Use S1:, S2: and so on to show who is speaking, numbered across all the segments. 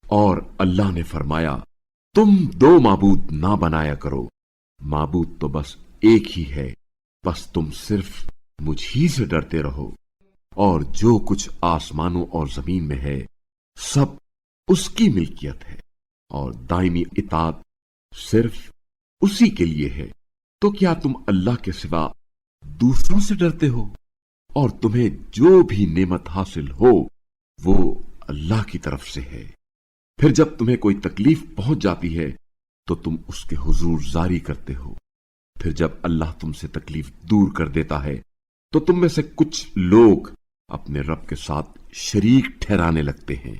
S1: اور اللہ نے فرمایا تم دو معبود نہ بنایا کرو، معبود تو بس ایک ہی ہے، بس تم صرف مجھ ہی سے ڈرتے رہو، اور جو کچھ آسمانوں اور زمین میں ہے سب اس کی ملکیت ہے، اور دائمی اطاعت صرف اسی کے لیے ہے۔ تو کیا تم اللہ کے سوا دوسروں سے ڈرتے ہو؟ اور تمہیں جو بھی نعمت حاصل ہو وہ اللہ کی طرف سے ہے۔ پھر جب تمہیں کوئی تکلیف پہنچ جاتی ہے تو تم اس کے حضور زاری کرتے ہو، پھر جب اللہ تم سے تکلیف دور کر دیتا ہے تو تم میں سے کچھ لوگ اپنے رب کے ساتھ شریک ٹھہرانے لگتے ہیں۔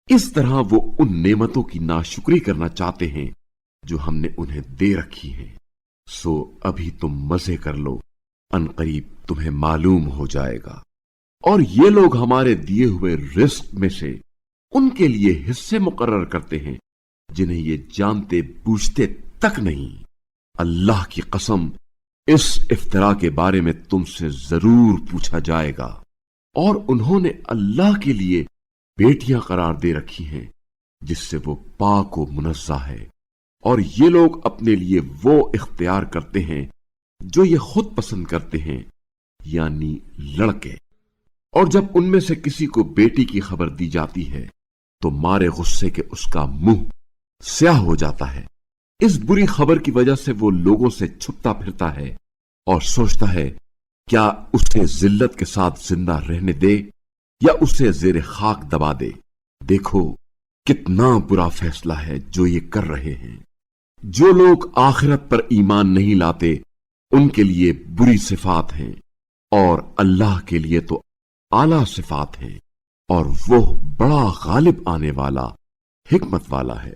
S1: اس طرح وہ ان نعمتوں کی ناشکری کرنا چاہتے ہیں جو ہم نے انہیں دے رکھی ہیں۔ سو ابھی تم مزے کر لو، ان قریب تمہیں معلوم ہو جائے گا۔ اور یہ لوگ ہمارے دیے ہوئے رزق میں سے ان کے لیے حصے مقرر کرتے ہیں جنہیں یہ جانتے بوجھتے تک نہیں۔ اللہ کی قسم، اس افطرا کے بارے میں تم سے ضرور پوچھا جائے گا۔ اور انہوں نے اللہ کے لیے بیٹیاں قرار دے رکھی ہیں جس سے وہ پاک و منزہ ہے، اور یہ لوگ اپنے لیے وہ اختیار کرتے ہیں جو یہ خود پسند کرتے ہیں، یعنی لڑکے۔ اور جب ان میں سے کسی کو بیٹی کی خبر دی جاتی ہے تو مارے غصے کے اس کا منہ سیاہ ہو جاتا ہے۔ اس بری خبر کی وجہ سے وہ لوگوں سے چھپتا پھرتا ہے اور سوچتا ہے کیا اسے ذلت کے ساتھ زندہ رہنے دے یا اسے زیر خاک دبا دے۔ دیکھو کتنا برا فیصلہ ہے جو یہ کر رہے ہیں۔ جو لوگ آخرت پر ایمان نہیں لاتے ان کے لیے بری صفات ہیں، اور اللہ کے لیے تو اعلیٰ صفات ہیں، اور وہ بڑا غالب آنے والا، حکمت والا ہے۔